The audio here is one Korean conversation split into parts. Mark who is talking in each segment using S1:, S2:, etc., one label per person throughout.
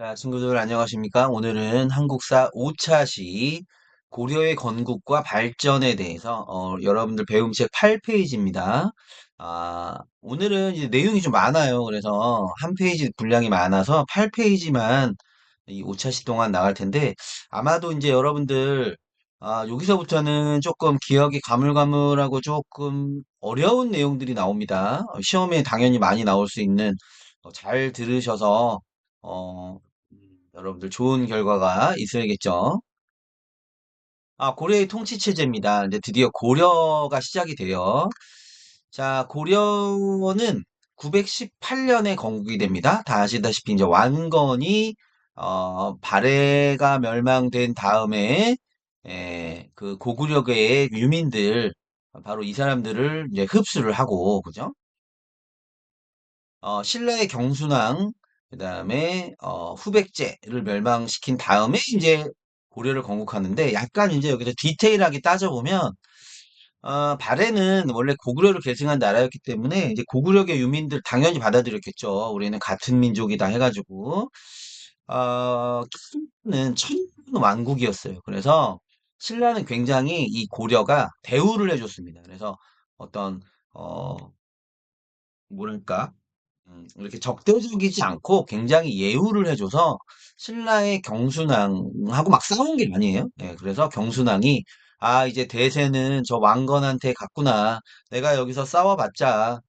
S1: 자, 친구들 안녕하십니까? 오늘은 한국사 5차시 고려의 건국과 발전에 대해서 여러분들 배움 책 8페이지입니다. 오늘은 이제 내용이 좀 많아요. 그래서 한 페이지 분량이 많아서 8페이지만 이 5차시 동안 나갈 텐데 아마도 이제 여러분들 여기서부터는 조금 기억이 가물가물하고 조금 어려운 내용들이 나옵니다. 시험에 당연히 많이 나올 수 있는 잘 들으셔서 어, 여러분들 좋은 결과가 있어야겠죠. 고려의 통치 체제입니다. 이제 드디어 고려가 시작이 돼요. 자, 고려는 918년에 건국이 됩니다. 다 아시다시피 이제 완건이 발해가 멸망된 다음에 그 고구려계의 유민들 바로 이 사람들을 이제 흡수를 하고 그죠? 신라의 경순왕, 그 다음에, 후백제를 멸망시킨 다음에 이제 고려를 건국하는데 약간 이제 여기서 디테일하게 따져보면, 발해는 원래 고구려를 계승한 나라였기 때문에 이제 고구려계 유민들 당연히 받아들였겠죠. 우리는 같은 민족이다 해가지고, 신라는 천년왕국이었어요. 그래서 신라는 굉장히 이 고려가 대우를 해줬습니다. 그래서 어떤, 어, 뭐랄까, 이렇게 적대적이지 않고 굉장히 예우를 해줘서 신라의 경순왕하고 막 싸운 게 아니에요. 예, 그래서 경순왕이 이제 대세는 저 왕건한테 갔구나. 내가 여기서 싸워봤자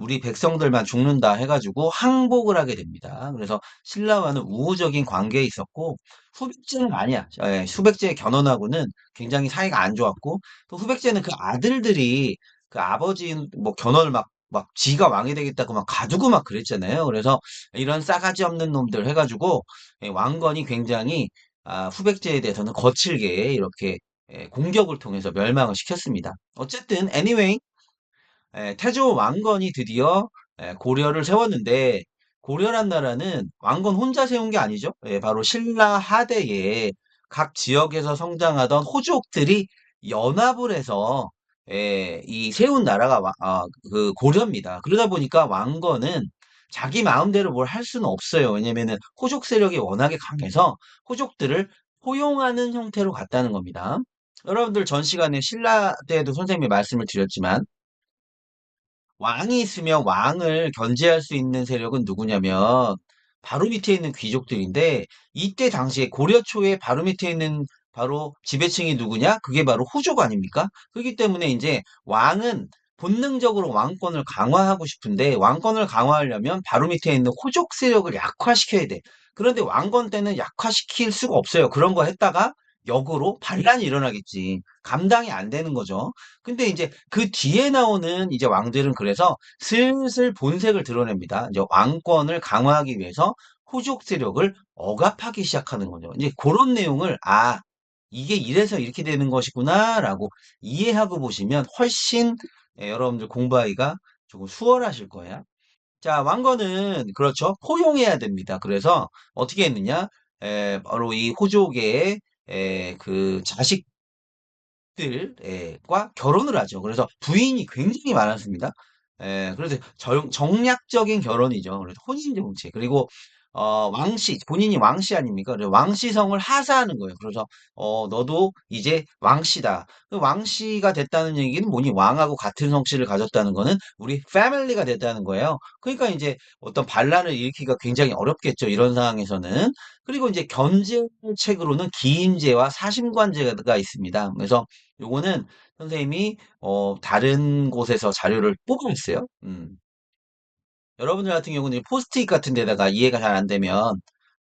S1: 우리 백성들만 죽는다 해가지고 항복을 하게 됩니다. 그래서 신라와는 우호적인 관계에 있었고 후백제는 아니야. 후백제의 견훤하고는 굉장히 사이가 안 좋았고 또 후백제는 그 아들들이 그 아버지 뭐 견훤을 막 지가 왕이 되겠다고 막 가두고 막 그랬잖아요. 그래서 이런 싸가지 없는 놈들 해가지고 왕건이 굉장히 후백제에 대해서는 거칠게 이렇게 공격을 통해서 멸망을 시켰습니다. 어쨌든 anyway 태조 왕건이 드디어 고려를 세웠는데 고려란 나라는 왕건 혼자 세운 게 아니죠. 바로 신라 하대에 각 지역에서 성장하던 호족들이 연합을 해서 이 세운 나라가 그 고려입니다. 그러다 보니까 왕건은 자기 마음대로 뭘 할 수는 없어요. 왜냐면은 호족 세력이 워낙에 강해서 호족들을 포용하는 형태로 갔다는 겁니다. 여러분들 전 시간에 신라 때도 선생님이 말씀을 드렸지만 왕이 있으면 왕을 견제할 수 있는 세력은 누구냐면 바로 밑에 있는 귀족들인데 이때 당시에 고려 초에 바로 밑에 있는 바로 지배층이 누구냐? 그게 바로 후족 아닙니까? 그렇기 때문에 이제 왕은 본능적으로 왕권을 강화하고 싶은데 왕권을 강화하려면 바로 밑에 있는 호족 세력을 약화시켜야 돼. 그런데 왕권 때는 약화시킬 수가 없어요. 그런 거 했다가 역으로 반란이 일어나겠지. 감당이 안 되는 거죠. 근데 이제 그 뒤에 나오는 이제 왕들은 그래서 슬슬 본색을 드러냅니다. 이제 왕권을 강화하기 위해서 후족 세력을 억압하기 시작하는 거죠. 이제 그런 내용을 이게 이래서 이렇게 되는 것이구나라고 이해하고 보시면 훨씬 여러분들 공부하기가 조금 수월하실 거예요. 자, 왕건은 그렇죠. 포용해야 됩니다. 그래서 어떻게 했느냐? 바로 이 호족의 그 자식 들과 결혼을 하죠. 그래서 부인이 굉장히 많았습니다. 그래서 정략적인 결혼이죠. 그래서 혼인 정치. 그리고 왕씨, 본인이 왕씨 아닙니까? 그래서 왕씨성을 하사하는 거예요. 그래서 너도 이제 왕씨다. 그 왕씨가 됐다는 얘기는 뭐니? 왕하고 같은 성씨를 가졌다는 거는 우리 패밀리가 됐다는 거예요. 그러니까 이제 어떤 반란을 일으키기가 굉장히 어렵겠죠. 이런 상황에서는. 그리고 이제 견제책으로는 기인제와 사심관제가 있습니다. 그래서 요거는 선생님이 다른 곳에서 자료를 뽑아냈어요. 여러분들 같은 경우는 포스트잇 같은 데다가 이해가 잘 안 되면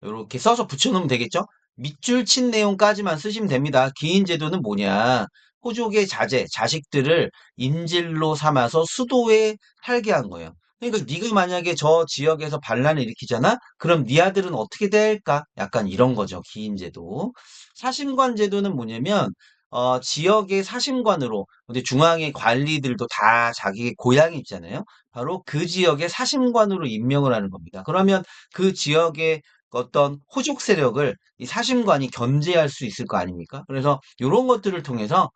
S1: 이렇게 써서 붙여놓으면 되겠죠? 밑줄 친 내용까지만 쓰시면 됩니다. 기인 제도는 뭐냐? 호족의 자식들을 인질로 삼아서 수도에 살게 한 거예요. 그러니까 네가 만약에 저 지역에서 반란을 일으키잖아? 그럼 네 아들은 어떻게 될까? 약간 이런 거죠. 기인 제도. 사심관 제도는 뭐냐면 지역의 사심관으로 근데 중앙의 관리들도 다 자기 고향이 있잖아요. 바로 그 지역의 사심관으로 임명을 하는 겁니다. 그러면 그 지역의 어떤 호족 세력을 이 사심관이 견제할 수 있을 거 아닙니까? 그래서 이런 것들을 통해서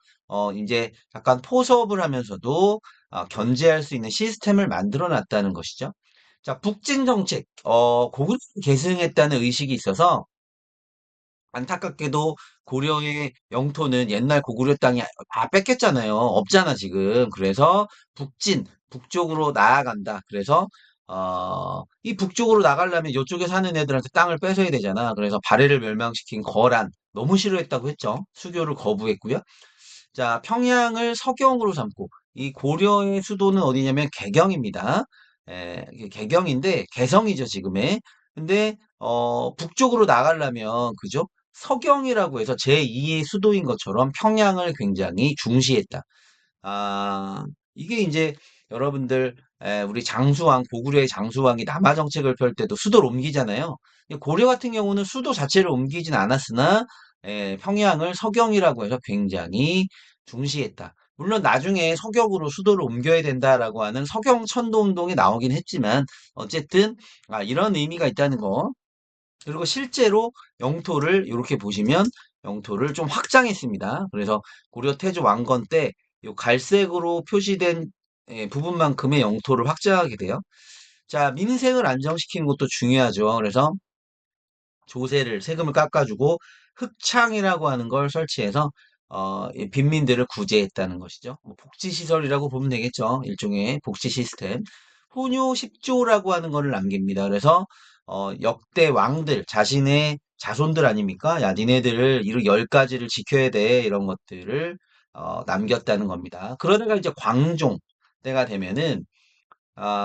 S1: 이제 약간 포섭을 하면서도 견제할 수 있는 시스템을 만들어 놨다는 것이죠. 자, 북진 정책, 고구려 계승했다는 의식이 있어서 안타깝게도 고려의 영토는 옛날 고구려 땅이 다 뺏겼잖아요. 없잖아, 지금. 그래서 북쪽으로 나아간다. 그래서, 이 북쪽으로 나가려면 이쪽에 사는 애들한테 땅을 뺏어야 되잖아. 그래서 발해를 멸망시킨 거란, 너무 싫어했다고 했죠. 수교를 거부했고요. 자, 평양을 서경으로 삼고, 이 고려의 수도는 어디냐면 개경입니다. 이게 개경인데, 개성이죠, 지금의. 근데, 북쪽으로 나가려면, 그죠? 서경이라고 해서 제2의 수도인 것처럼 평양을 굉장히 중시했다. 이게 이제 여러분들, 우리 장수왕, 고구려의 장수왕이 남하 정책을 펼 때도 수도를 옮기잖아요. 고려 같은 경우는 수도 자체를 옮기진 않았으나, 평양을 서경이라고 해서 굉장히 중시했다. 물론 나중에 서경으로 수도를 옮겨야 된다라고 하는 서경 천도 운동이 나오긴 했지만, 어쨌든, 이런 의미가 있다는 거. 그리고 실제로 영토를 이렇게 보시면 영토를 좀 확장했습니다. 그래서 고려 태조 왕건 때 요 갈색으로 표시된 부분만큼의 영토를 확장하게 돼요. 자, 민생을 안정시키는 것도 중요하죠. 그래서 조세를 세금을 깎아주고 흑창이라고 하는 걸 설치해서 이 빈민들을 구제했다는 것이죠. 뭐 복지시설이라고 보면 되겠죠. 일종의 복지 시스템. 훈요 10조라고 하는 거를 남깁니다. 그래서 역대 왕들 자신의 자손들 아닙니까? 야, 니네들 이런 10가지를 지켜야 돼. 이런 것들을 남겼다는 겁니다. 그러다가 이제 광종 때가 되면은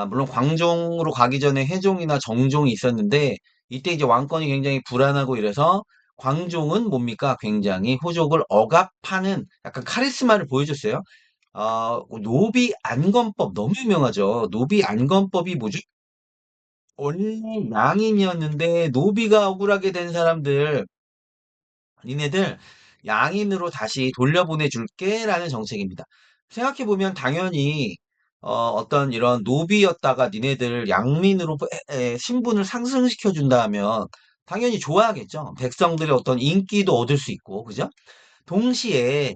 S1: 물론 광종으로 가기 전에 해종이나 정종이 있었는데, 이때 이제 왕권이 굉장히 불안하고 이래서, 광종은 뭡니까? 굉장히 호족을 억압하는 약간 카리스마를 보여줬어요. 노비 안건법, 너무 유명하죠. 노비 안건법이 뭐죠? 원래 양인이었는데, 노비가 억울하게 된 사람들, 니네들 양인으로 다시 돌려보내줄게 라는 정책입니다. 생각해보면 당연히 어떤 이런 노비였다가 니네들 양민으로 신분을 상승시켜 준다 하면 당연히 좋아하겠죠. 백성들의 어떤 인기도 얻을 수 있고, 그죠? 동시에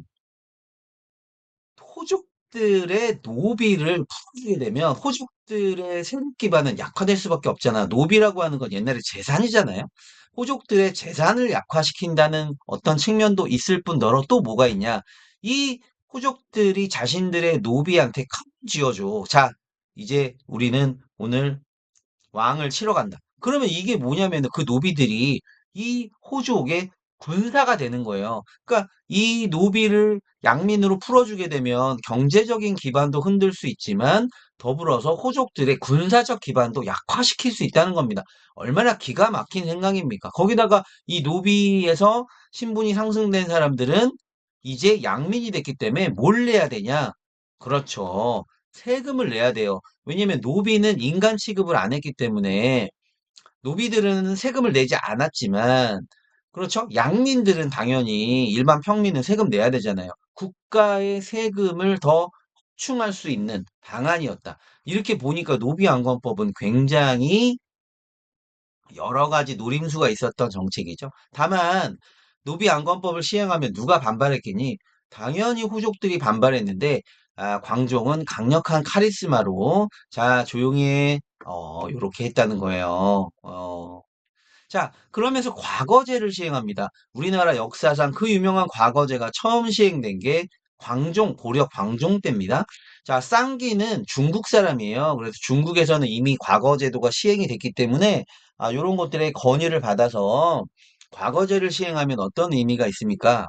S1: 호족들의 노비를 풀어주게 되면 호족들의 세력 기반은 약화될 수밖에 없잖아. 노비라고 하는 건 옛날에 재산이잖아요. 호족들의 재산을 약화시킨다는 어떤 측면도 있을 뿐더러 또 뭐가 있냐? 이 호족들이 자신들의 노비한테 칸 쥐어줘. 자, 이제 우리는 오늘 왕을 치러 간다. 그러면 이게 뭐냐면 그 노비들이 이 호족의 군사가 되는 거예요. 그러니까 이 노비를 양민으로 풀어주게 되면 경제적인 기반도 흔들 수 있지만 더불어서 호족들의 군사적 기반도 약화시킬 수 있다는 겁니다. 얼마나 기가 막힌 생각입니까? 거기다가 이 노비에서 신분이 상승된 사람들은 이제 양민이 됐기 때문에 뭘 내야 되냐? 그렇죠. 세금을 내야 돼요. 왜냐면 노비는 인간 취급을 안 했기 때문에 노비들은 세금을 내지 않았지만 그렇죠? 양민들은 당연히 일반 평민은 세금 내야 되잖아요. 국가의 세금을 더 확충할 수 있는 방안이었다. 이렇게 보니까 노비안건법은 굉장히 여러 가지 노림수가 있었던 정책이죠. 다만 노비안건법을 시행하면 누가 반발했겠니? 당연히 후족들이 반발했는데 광종은 강력한 카리스마로 자 조용히 해 요렇게 했다는 거예요. 자 그러면서 과거제를 시행합니다. 우리나라 역사상 그 유명한 과거제가 처음 시행된 게 고려 광종 때입니다. 자 쌍기는 중국 사람이에요. 그래서 중국에서는 이미 과거제도가 시행이 됐기 때문에 요런 것들의 건의를 받아서 과거제를 시행하면 어떤 의미가 있습니까?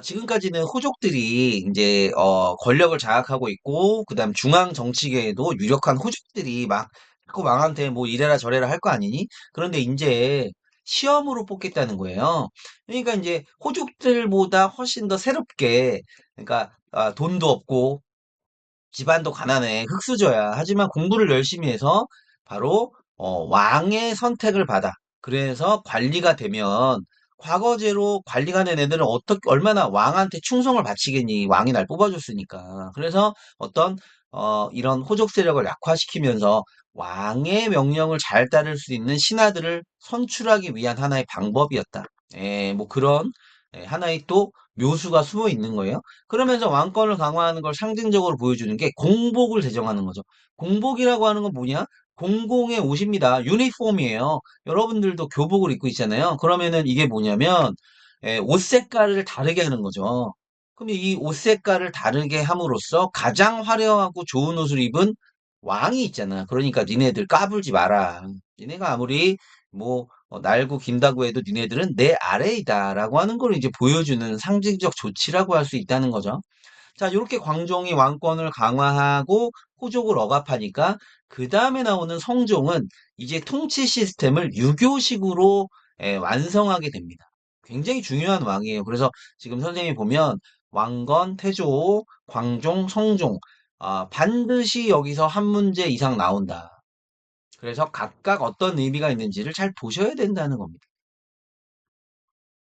S1: 지금까지는 호족들이 이제 권력을 장악하고 있고 그다음 중앙 정치계에도 유력한 호족들이 막 자꾸 왕한테 뭐 이래라 저래라 할 거 아니니? 그런데 이제 시험으로 뽑겠다는 거예요. 그러니까 이제 호족들보다 훨씬 더 새롭게 그러니까 돈도 없고 집안도 가난해. 흙수저야. 하지만 공부를 열심히 해서 바로 왕의 선택을 받아. 그래서 관리가 되면 과거제로 관리가 된 애들은 어떻게 얼마나 왕한테 충성을 바치겠니? 왕이 날 뽑아줬으니까. 그래서 어떤 이런 호족 세력을 약화시키면서 왕의 명령을 잘 따를 수 있는 신하들을 선출하기 위한 하나의 방법이었다. 뭐 그런 하나의 또 묘수가 숨어 있는 거예요. 그러면서 왕권을 강화하는 걸 상징적으로 보여주는 게 공복을 제정하는 거죠. 공복이라고 하는 건 뭐냐? 공공의 옷입니다. 유니폼이에요. 여러분들도 교복을 입고 있잖아요. 그러면은 이게 뭐냐면 옷 색깔을 다르게 하는 거죠. 그럼 이 옷 색깔을 다르게 함으로써 가장 화려하고 좋은 옷을 입은 왕이 있잖아. 그러니까 니네들 까불지 마라. 니네가 아무리 뭐 날고 긴다고 해도 니네들은 내 아래이다라고 하는 걸 이제 보여주는 상징적 조치라고 할 수 있다는 거죠. 자, 이렇게 광종이 왕권을 강화하고 호족을 억압하니까 그 다음에 나오는 성종은 이제 통치 시스템을 유교식으로 완성하게 됩니다. 굉장히 중요한 왕이에요. 그래서 지금 선생님이 보면 왕건, 태조, 광종, 성종 반드시 여기서 한 문제 이상 나온다. 그래서 각각 어떤 의미가 있는지를 잘 보셔야 된다는 겁니다.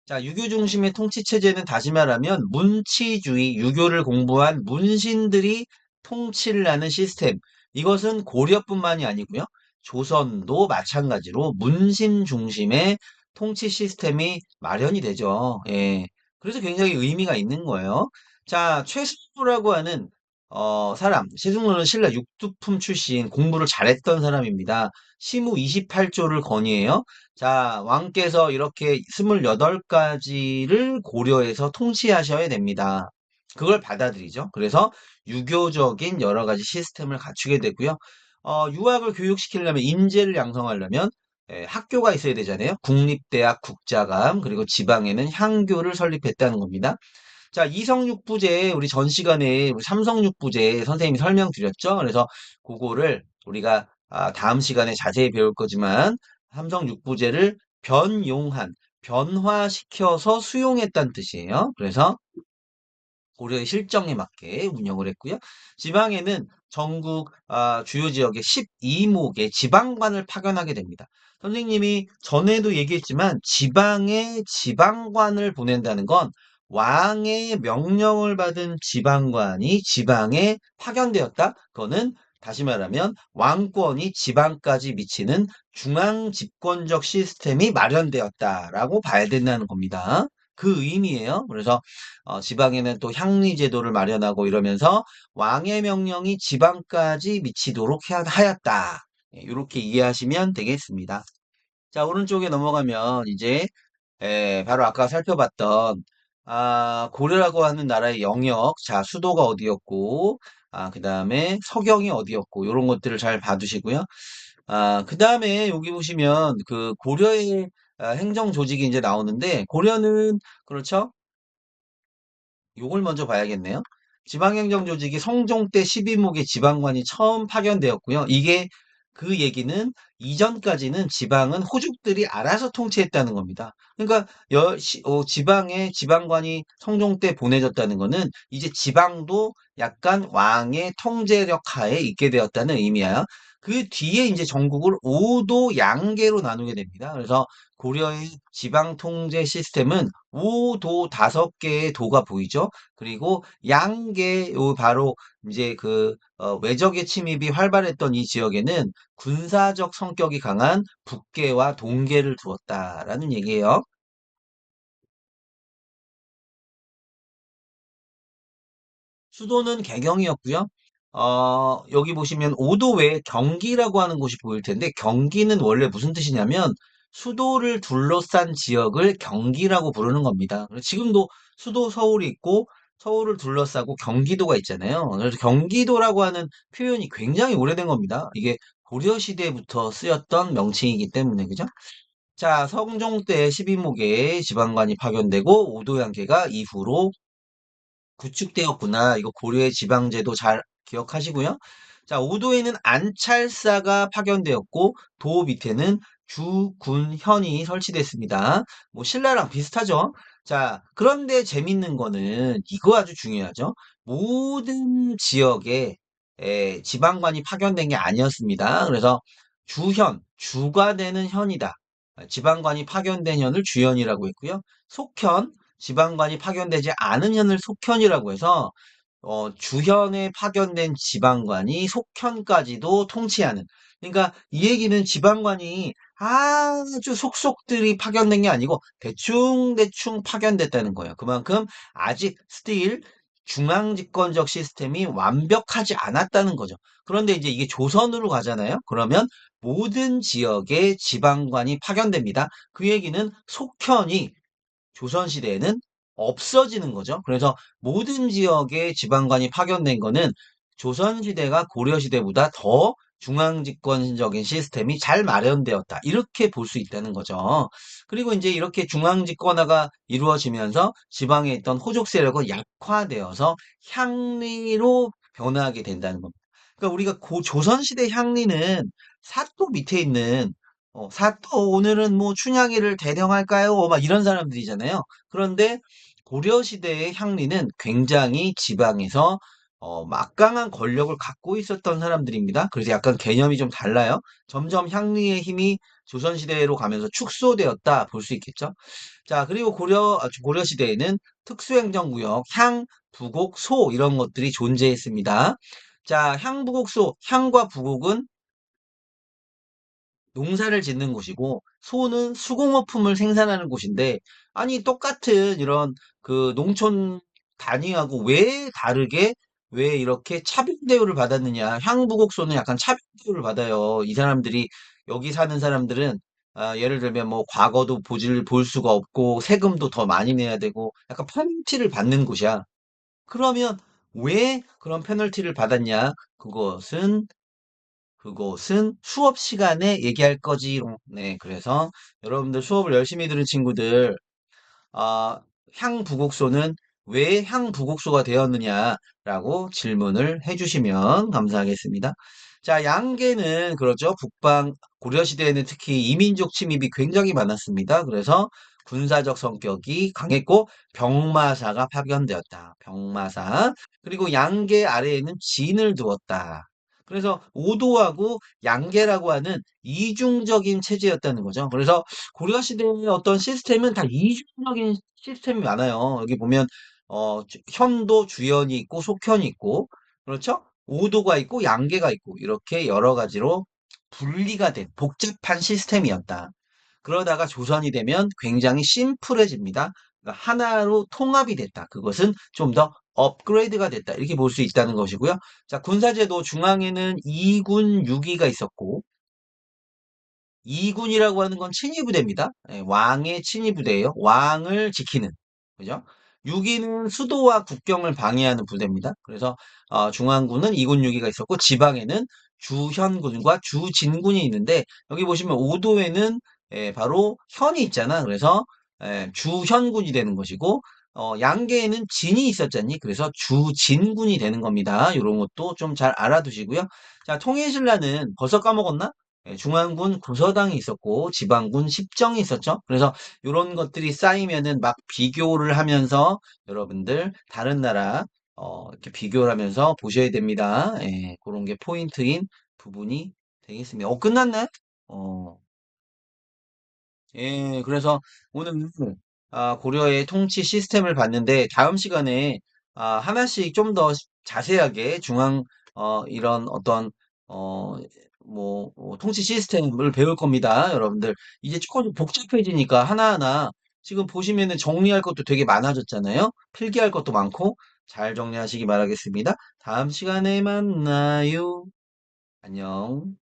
S1: 자, 유교 중심의 통치 체제는 다시 말하면 문치주의, 유교를 공부한 문신들이 통치를 하는 시스템. 이것은 고려뿐만이 아니고요. 조선도 마찬가지로 문신 중심의 통치 시스템이 마련이 되죠. 예. 그래서 굉장히 의미가 있는 거예요. 자, 최숙부라고 하는 사람, 최숙로는 신라 육두품 출신 공부를 잘했던 사람입니다. 시무 28조를 건의해요. 자, 왕께서 이렇게 28가지를 고려해서 통치하셔야 됩니다. 그걸 받아들이죠. 그래서 유교적인 여러 가지 시스템을 갖추게 되고요. 유학을 교육시키려면 인재를 양성하려면 학교가 있어야 되잖아요. 국립대학, 국자감, 그리고 지방에는 향교를 설립했다는 겁니다. 자, 이성육부제 우리 전 시간에 우리 삼성육부제 선생님이 설명드렸죠. 그래서 그거를 우리가 다음 시간에 자세히 배울 거지만 삼성육부제를 변용한, 변화시켜서 수용했다는 뜻이에요. 그래서 고려의 실정에 맞게 운영을 했고요. 지방에는 전국 주요 지역에 12목의 지방관을 파견하게 됩니다. 선생님이 전에도 얘기했지만 지방에 지방관을 보낸다는 건 왕의 명령을 받은 지방관이 지방에 파견되었다. 그거는 다시 말하면 왕권이 지방까지 미치는 중앙 집권적 시스템이 마련되었다라고 봐야 된다는 겁니다. 그 의미예요. 그래서 지방에는 또 향리 제도를 마련하고 이러면서 왕의 명령이 지방까지 미치도록 하였다. 이렇게 이해하시면 되겠습니다. 자, 오른쪽에 넘어가면 이제 바로 아까 살펴봤던 고려라고 하는 나라의 영역, 자, 수도가 어디였고, 그 다음에 서경이 어디였고, 이런 것들을 잘 봐두시고요. 그 다음에 여기 보시면 그 고려의 행정 조직이 이제 나오는데, 고려는, 그렇죠? 요걸 먼저 봐야겠네요. 지방행정조직이 성종 때 12목의 지방관이 처음 파견되었고요. 이게 그 얘기는 이전까지는 지방은 호족들이 알아서 통치했다는 겁니다. 그러니까 지방에 지방관이 성종 때 보내졌다는 거는 이제 지방도 약간 왕의 통제력 하에 있게 되었다는 의미야. 그 뒤에 이제 전국을 5도 양계로 나누게 됩니다. 그래서 고려의 지방 통제 시스템은 5도 5개의 도가 보이죠. 그리고 양계 요 바로 이제 그 외적의 침입이 활발했던 이 지역에는 군사적 성격이 강한 북계와 동계를 두었다라는 얘기예요. 수도는 개경이었고요. 여기 보시면 오도 외에 경기라고 하는 곳이 보일 텐데 경기는 원래 무슨 뜻이냐면 수도를 둘러싼 지역을 경기라고 부르는 겁니다. 그래서 지금도 수도 서울이 있고 서울을 둘러싸고 경기도가 있잖아요. 그래서 경기도라고 하는 표현이 굉장히 오래된 겁니다. 이게 고려 시대부터 쓰였던 명칭이기 때문에 그죠? 자, 성종 때 12목의 지방관이 파견되고 오도양계가 이후로 구축되었구나. 이거 고려의 지방제도 잘 기억하시고요. 자, 오도에는 안찰사가 파견되었고 도 밑에는 주, 군, 현이 설치됐습니다. 뭐 신라랑 비슷하죠? 자, 그런데 재밌는 거는 이거 아주 중요하죠. 모든 지역에 지방관이 파견된 게 아니었습니다. 그래서 주현, 주가 되는 현이다. 지방관이 파견된 현을 주현이라고 했고요. 속현, 지방관이 파견되지 않은 현을 속현이라고 해서 주현에 파견된 지방관이 속현까지도 통치하는. 그러니까 이 얘기는 지방관이 아주 속속들이 파견된 게 아니고 대충대충 파견됐다는 거예요. 그만큼 아직 still 중앙집권적 시스템이 완벽하지 않았다는 거죠. 그런데 이제 이게 조선으로 가잖아요. 그러면 모든 지역에 지방관이 파견됩니다. 그 얘기는 속현이 조선시대에는 없어지는 거죠. 그래서 모든 지역에 지방관이 파견된 거는 조선시대가 고려시대보다 더 중앙집권적인 시스템이 잘 마련되었다. 이렇게 볼 수 있다는 거죠. 그리고 이제 이렇게 중앙집권화가 이루어지면서 지방에 있던 호족 세력은 약화되어서 향리로 변화하게 된다는 겁니다. 그러니까 우리가 조선시대 향리는 사또 밑에 있는 사또 오늘은 뭐 춘향이를 대령할까요? 막 이런 사람들이잖아요. 그런데 고려시대의 향리는 굉장히 지방에서 막강한 권력을 갖고 있었던 사람들입니다. 그래서 약간 개념이 좀 달라요. 점점 향리의 힘이 조선시대로 가면서 축소되었다 볼 수 있겠죠. 자, 그리고 고려시대에는 특수행정구역, 향, 부곡, 소 이런 것들이 존재했습니다. 자, 향, 부곡, 소, 향과 부곡은 농사를 짓는 곳이고 소는 수공업품을 생산하는 곳인데 아니 똑같은 이런 그 농촌 단위하고 왜 다르게 왜 이렇게 차별 대우를 받았느냐. 향부곡소는 약간 차별 대우를 받아요. 이 사람들이 여기 사는 사람들은 예를 들면 뭐 과거도 볼 수가 없고 세금도 더 많이 내야 되고 약간 페널티를 받는 곳이야. 그러면 왜 그런 페널티를 받았냐? 그것은 수업 시간에 얘기할 거지롱. 네, 그래서 여러분들 수업을 열심히 들은 친구들, 아, 향부곡소는 왜 향부곡소가 되었느냐라고 질문을 해주시면 감사하겠습니다. 자, 양계는 그렇죠. 고려시대에는 특히 이민족 침입이 굉장히 많았습니다. 그래서 군사적 성격이 강했고 병마사가 파견되었다. 병마사. 그리고 양계 아래에는 진을 두었다. 그래서 오도하고 양계라고 하는 이중적인 체제였다는 거죠. 그래서 고려시대의 어떤 시스템은 다 이중적인 시스템이 많아요. 여기 보면 현도 주연이 있고 속현이 있고 그렇죠? 오도가 있고 양계가 있고 이렇게 여러 가지로 분리가 된 복잡한 시스템이었다. 그러다가 조선이 되면 굉장히 심플해집니다. 그러니까 하나로 통합이 됐다. 그것은 좀 더 업그레이드가 됐다. 이렇게 볼 수 있다는 것이고요. 자, 군사제도 중앙에는 2군 6위가 있었고 이군이라고 하는 건 친위부대입니다. 예, 왕의 친위부대예요. 왕을 지키는. 그죠? 6위는 수도와 국경을 방해하는 부대입니다. 그래서 중앙군은 2군 6위가 있었고 지방에는 주현군과 주진군이 있는데 여기 보시면 오도에는 바로 현이 있잖아. 그래서 주현군이 되는 것이고 양계에는 진이 있었잖니. 그래서 주진군이 되는 겁니다. 이런 것도 좀 잘 알아두시고요. 자, 통일신라는 벌써 까먹었나? 중앙군 구서당이 있었고 지방군 십정이 있었죠. 그래서 이런 것들이 쌓이면은 막 비교를 하면서 여러분들 다른 나라 이렇게 비교를 하면서 보셔야 됩니다. 예, 그런 게 포인트인 부분이 되겠습니다. 끝났네? 어, 예, 그래서 오늘 고려의 통치 시스템을 봤는데 다음 시간에 하나씩 좀 더 자세하게 이런 어떤 어, 통치 시스템을 배울 겁니다, 여러분들. 이제 조금 복잡해지니까 하나하나 지금 보시면은 정리할 것도 되게 많아졌잖아요. 필기할 것도 많고 잘 정리하시기 바라겠습니다. 다음 시간에 만나요. 안녕.